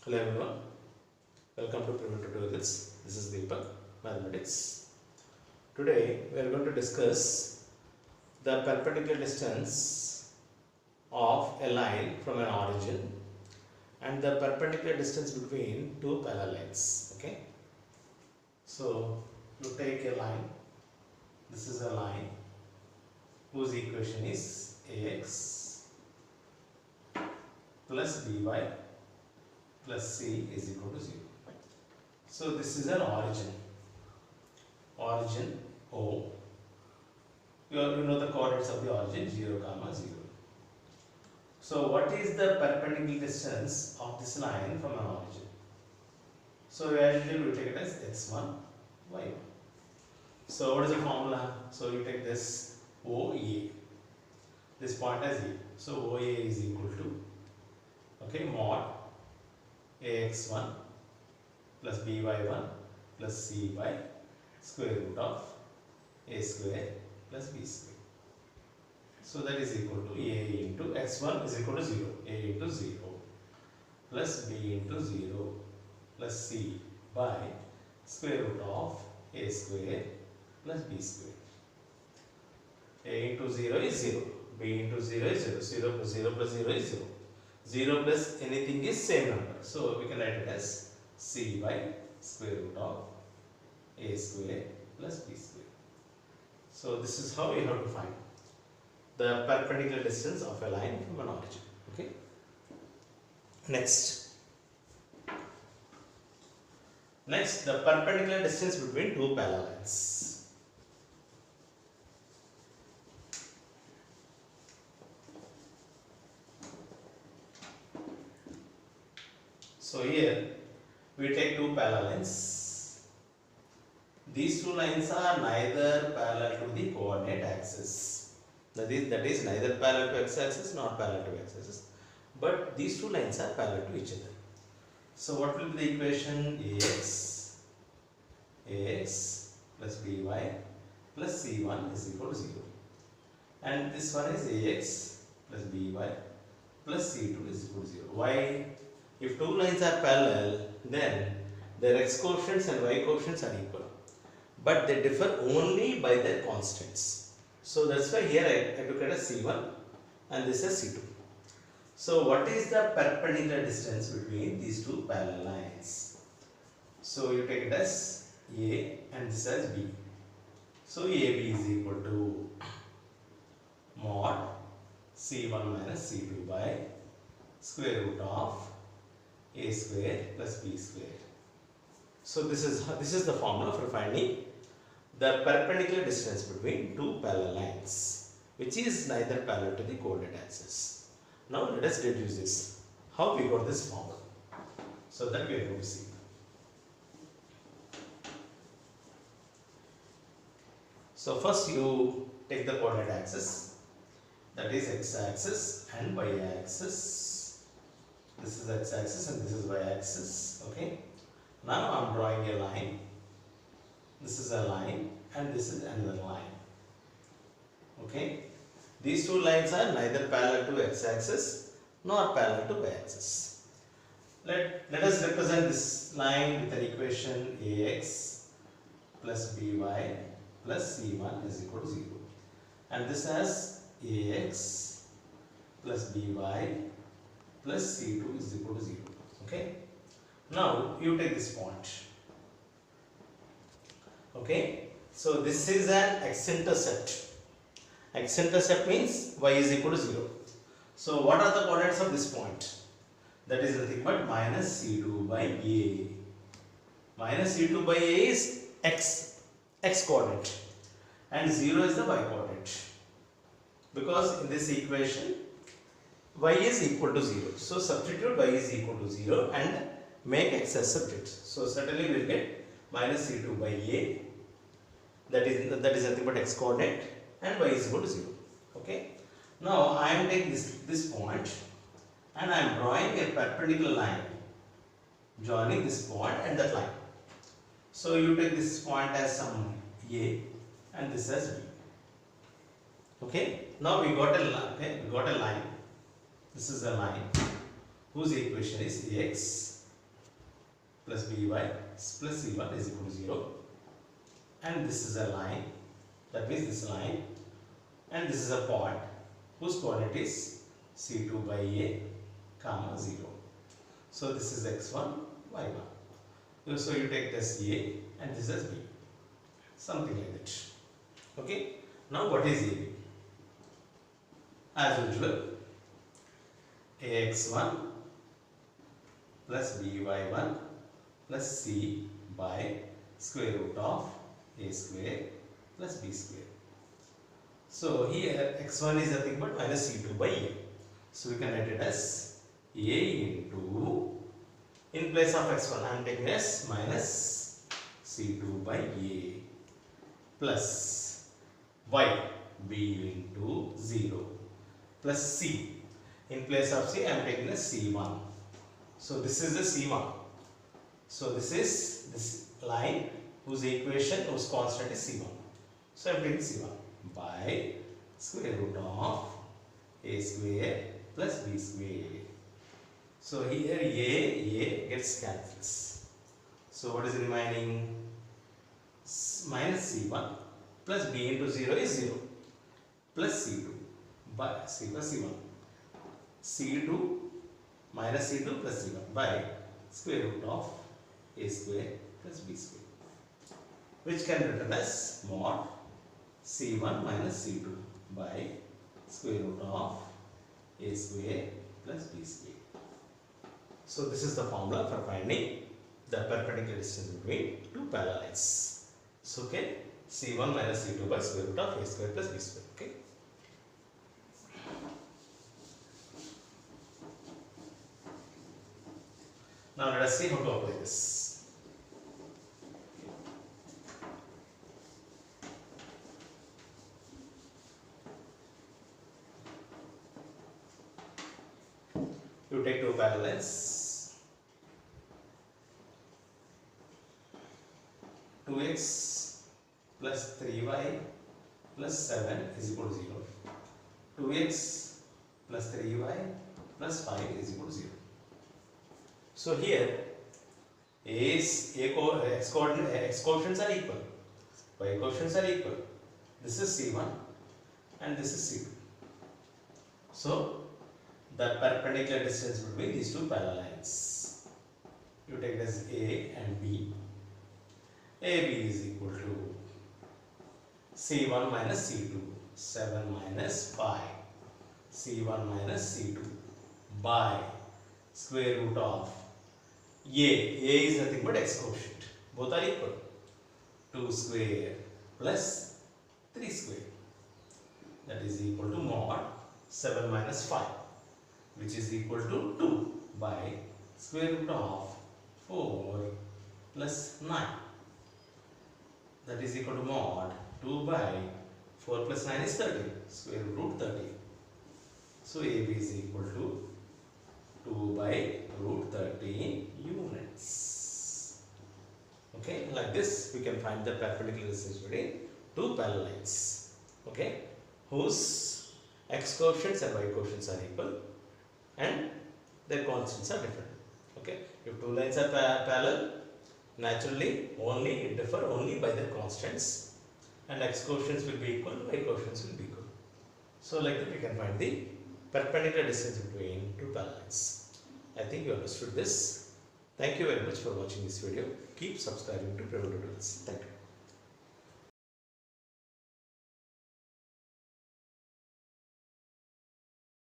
Hello everyone, welcome to Praveen Tutorials. This is Deepak, Mathematics. Today we are going to discuss the perpendicular distance of a line from an origin and the perpendicular distance between two parallel lines. Okay, so you take a line. This is a line whose equation is ax plus by plus c is equal to 0. So this is an origin O. You know the coordinates of the origin 0, 0. So what is the perpendicular distance of this line from an origin? So as usual we take it as x1, y1. So what is the formula? So you take this OA, this point as A. So OA is equal to mod ax1 plus by1 plus c by square root of a square plus b square. So that is equal to a into x1 is equal to 0, a into 0 plus b into 0 plus c by square root of a square plus b square. A into 0 is 0, b into 0 is 0, 0 plus 0 plus 0 is 0. 0 plus anything is same number. So we can write it as c by square root of a square plus b square. So this is how we have to find the perpendicular distance of a line from an origin. Okay. Next, the perpendicular distance between two parallel lines. So here we take two parallel lines. These two lines are neither parallel to the coordinate axis. That is neither parallel to x-axis nor parallel to x-axis. But these two lines are parallel to each other. So what will be the equation? ax plus by plus c1 is equal to 0. And this one is ax plus by plus c2 is equal to 0. Why? If two lines are parallel, then their x coefficients and y coefficients are equal, but they differ only by their constants. So that's why here I took it as c1 and this is c2. So what is the perpendicular distance between these two parallel lines? So you take it as a and this as b. So AB is equal to mod c1 minus c2 by square root of a square plus b square. So this is the formula for finding the perpendicular distance between two parallel lines, which is neither parallel to the coordinate axis. Now let us deduce this. How we got this formula? So that we are going to see. So first you take the coordinate axis, that is x-axis and y-axis. This is x-axis and this is y-axis. Okay. Now I am drawing a line. This is a line and this is another line. Okay. These two lines are neither parallel to x-axis nor parallel to y-axis. Let us represent this line with an equation ax plus by plus c1 is equal to 0. And this has ax plus by plus c2 is equal to 0. Okay. Now you take this point. Okay. So this is an x-intercept. X-intercept means y is equal to 0. So what are the coordinates of this point? That is nothing but minus c2 by a. Minus c2 by a is x coordinate and 0 is the y coordinate. Because in this equation y is equal to 0. So substitute y is equal to 0 and make x as subject. So certainly we will get minus c2 by a, that is nothing but x coordinate, and y is equal to 0. Okay. Now I am taking this point and I am drawing a perpendicular line joining this point and that line. So you take this point as some a and this as b. Okay. Now we got a line. Okay, we got a line. This is a line whose equation is ax plus by plus c1 is equal to 0. And this is a line, that means this line, and this is a point whose coordinate is c2 by a comma 0. So this is x1, y1. So you take this a and this is b, something like that. Okay. Now what is AB? As usual, ax1 plus by1 plus c by square root of a square plus b square. So here x1 is nothing but minus c2 by a. So we can write it as a into, in place of x1 I am taking as minus c2 by a plus y b into 0 plus c. In place of c I am taking as c1. So this is the c1. So this is this line whose equation, whose constant is c1. So I am taking c1 by square root of a square plus b square. So here a gets cancels. So what is remaining? Minus c1 plus b into 0 is 0 plus c2 by c plus c1. c2 minus c2 plus c1 by square root of a square plus b square, which can be written as mod c1 minus c2 by square root of a square plus b square. So this is the formula for finding the perpendicular distance between two parallel lines. So okay, c1 minus c2 by square root of a square plus b square. Okay. Now let us see how to apply this. You take two parallels, 2x plus 3y plus 7 is equal to 0. 2x plus 3y plus 5 is equal to 0. So here x coefficients are equal, y coefficients are equal. This is c1 and this is c2. So the perpendicular distance between these two parallel lines, you take it as a and b. AB is equal to c1 minus c2, 7 minus 5, c1 minus c2 by square root of a is nothing but x coefficient, both are equal, 2 square plus 3 square, that is equal to mod 7 minus 5, which is equal to 2 by square root of 4 plus 9, that is equal to mod 2 by 4 plus 9 is 30, square root 30. So AB is equal to 2 by root 30 units. Okay, like this we can find the perpendicular distance between two parallel lines, okay, whose x coefficients and y coefficients are equal and their constants are different. Okay, if two lines are parallel, naturally only differ only by their constants, and x coefficients will be equal, y coefficients will be equal. So like that we can find the perpendicular distance between two parallel lines. I think you understood this. Thank you very much for watching this video. Keep subscribing to Praveen Tutorials. Thank you.